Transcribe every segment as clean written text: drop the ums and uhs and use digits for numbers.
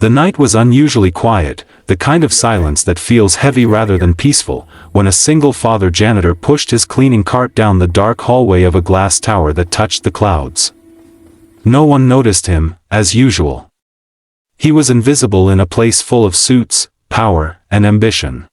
The night was unusually quiet, the kind of silence that feels heavy rather than peaceful, when a single father janitor pushed his cleaning cart down the dark hallway of a glass tower that touched the clouds. No one noticed him, as usual. He was invisible in a place full of suits, power, and ambition.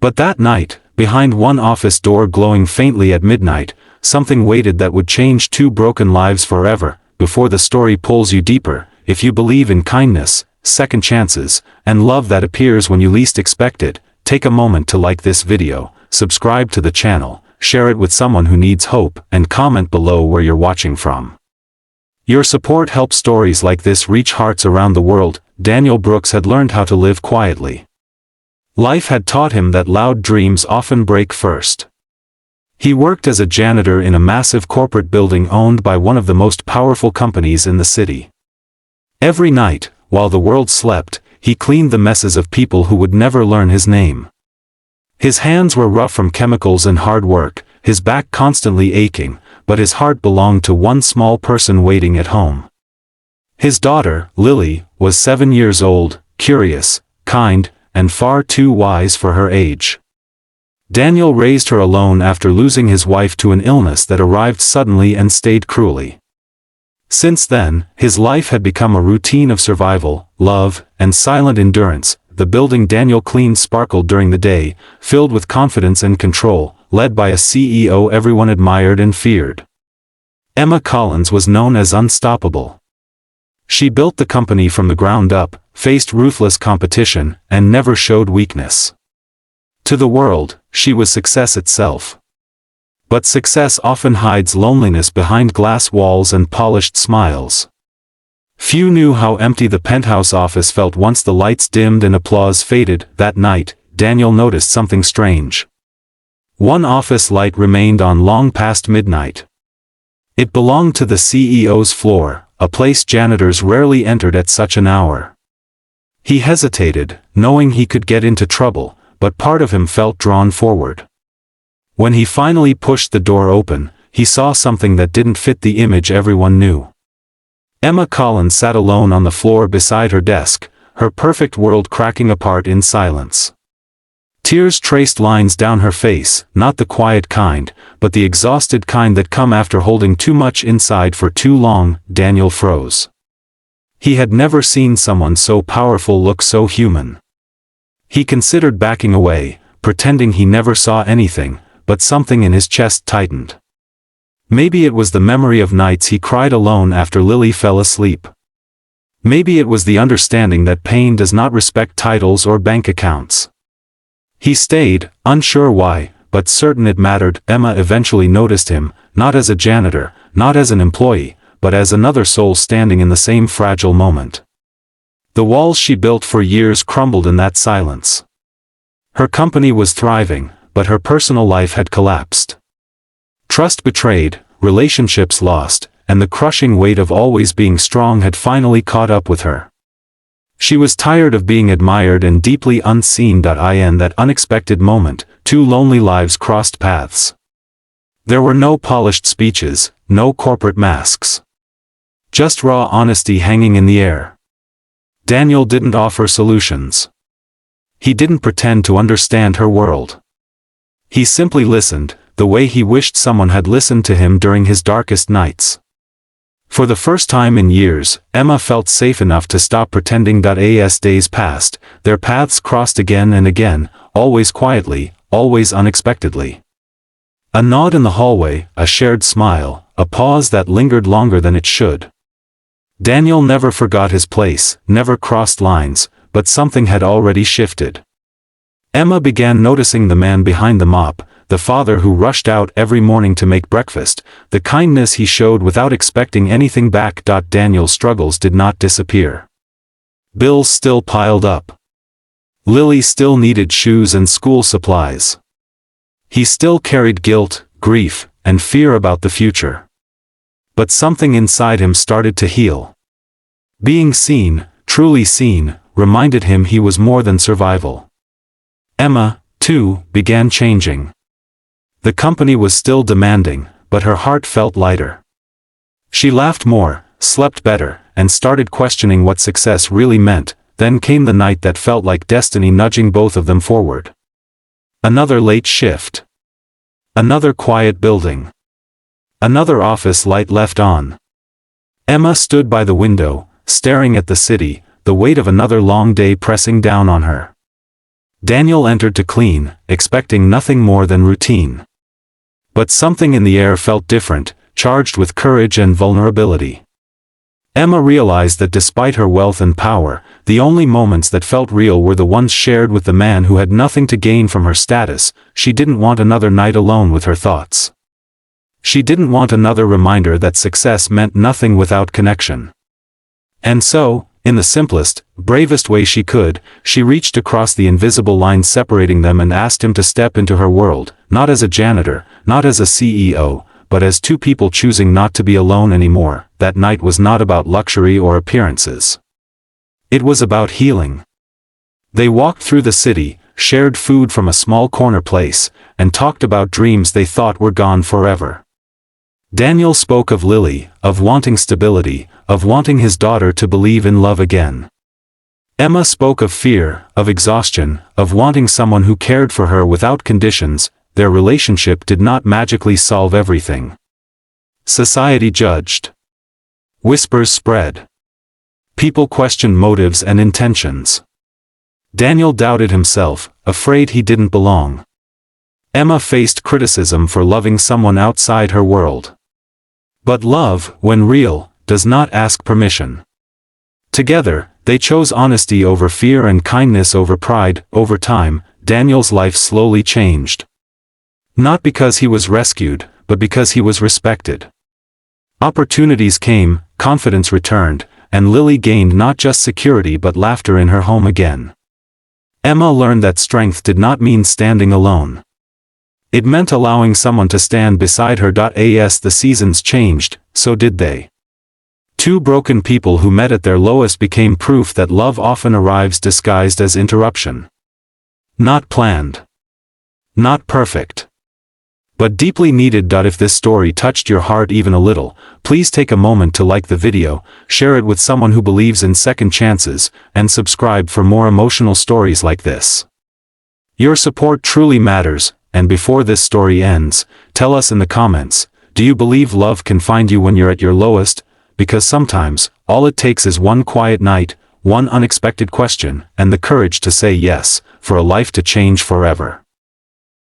But that night, behind one office door glowing faintly at midnight, something waited that would change two broken lives forever. Before the story pulls you deeper, if you believe in kindness, second chances, and love that appears when you least expect it, take a moment to like this video, subscribe to the channel, share it with someone who needs hope, and comment below where you're watching from. Your support helps stories like this reach hearts around the world. Daniel Brooks had learned how to live quietly. Life had taught him that loud dreams often break first. He worked as a janitor in a massive corporate building owned by one of the most powerful companies in the city. Every night, while the world slept, he cleaned the messes of people who would never learn his name. His hands were rough from chemicals and hard work, his back constantly aching, but his heart belonged to one small person waiting at home. His daughter, Lily, was 7 years old, curious, kind, and far too wise for her age. Daniel raised her alone after losing his wife to an illness that arrived suddenly and stayed cruelly. Since then, his life had become a routine of survival, love, and silent endurance. The building Daniel cleaned sparkled during the day, filled with confidence and control, led by a CEO everyone admired and feared. Emma Collins was known as unstoppable. She built the company from the ground up, faced ruthless competition, and never showed weakness. To the world, she was success itself. But success often hides loneliness behind glass walls and polished smiles. Few knew how empty the penthouse office felt once the lights dimmed and applause faded. That night, Daniel noticed something strange. One office light remained on long past midnight. It belonged to the CEO's floor, a place janitors rarely entered at such an hour. He hesitated, knowing he could get into trouble, but part of him felt drawn forward. When he finally pushed the door open, he saw something that didn't fit the image everyone knew. Emma Collins sat alone on the floor beside her desk, her perfect world cracking apart in silence. Tears traced lines down her face, not the quiet kind, but the exhausted kind that come after holding too much inside for too long. Daniel froze. He had never seen someone so powerful look so human. He considered backing away, pretending he never saw anything, but something in his chest tightened. Maybe it was the memory of nights he cried alone after Lily fell asleep. Maybe it was the understanding that pain does not respect titles or bank accounts. He stayed, unsure why, but certain it mattered. Emma eventually noticed him, not as a janitor, not as an employee, but as another soul standing in the same fragile moment. The walls she built for years crumbled in that silence. Her company was thriving, but her personal life had collapsed. Trust betrayed, relationships lost, and the crushing weight of always being strong had finally caught up with her. She was tired of being admired and deeply unseen. In that unexpected moment, two lonely lives crossed paths. There were no polished speeches, no corporate masks. Just raw honesty hanging in the air. Daniel didn't offer solutions. He didn't pretend to understand her world. He simply listened, the way he wished someone had listened to him during his darkest nights. For the first time in years, Emma felt safe enough to stop pretending. As days passed, their paths crossed again and again, always quietly, always unexpectedly. A nod in the hallway, a shared smile, a pause that lingered longer than it should. Daniel never forgot his place, never crossed lines, but something had already shifted. Emma began noticing the man behind the mop, the father who rushed out every morning to make breakfast, the kindness he showed without expecting anything back. Daniel's struggles did not disappear. Bills still piled up. Lily still needed shoes and school supplies. He still carried guilt, grief, and fear about the future. But something inside him started to heal. Being seen, truly seen, reminded him he was more than survival. Emma, too, began changing. The company was still demanding, but her heart felt lighter. She laughed more, slept better, and started questioning what success really meant. Then came the night that felt like destiny nudging both of them forward. Another late shift. Another quiet building. Another office light left on. Emma stood by the window, staring at the city, the weight of another long day pressing down on her. Daniel entered to clean, expecting nothing more than routine. But something in the air felt different, charged with courage and vulnerability. Emma realized that despite her wealth and power, the only moments that felt real were the ones shared with the man who had nothing to gain from her status. She didn't want another night alone with her thoughts. She didn't want another reminder that success meant nothing without connection. And so, in the simplest, bravest way she could, she reached across the invisible line separating them and asked him to step into her world, not as a janitor, not as a CEO, but as two people choosing not to be alone anymore. That night was not about luxury or appearances. It was about healing. They walked through the city, shared food from a small corner place, and talked about dreams they thought were gone forever. Daniel spoke of Lily, of wanting stability, of wanting his daughter to believe in love again. Emma spoke of fear, of exhaustion, of wanting someone who cared for her without conditions. Their relationship did not magically solve everything. Society judged. Whispers spread. People questioned motives and intentions. Daniel doubted himself, afraid he didn't belong. Emma faced criticism for loving someone outside her world. But love, when real, does not ask permission. Together, they chose honesty over fear and kindness over pride. Over time, Daniel's life slowly changed. Not because he was rescued, but because he was respected. Opportunities came, confidence returned, and Lily gained not just security but laughter in her home again. Emma learned that strength did not mean standing alone. It meant allowing someone to stand beside her. As the seasons changed, so did they. Two broken people who met at their lowest became proof that love often arrives disguised as interruption. Not planned. Not perfect. But deeply needed. If this story touched your heart even a little, please take a moment to like the video, share it with someone who believes in second chances, and subscribe for more emotional stories like this. Your support truly matters, and before this story ends, tell us in the comments, do you believe love can find you when you're at your lowest? Because sometimes, all it takes is one quiet night, one unexpected question, and the courage to say yes, for a life to change forever.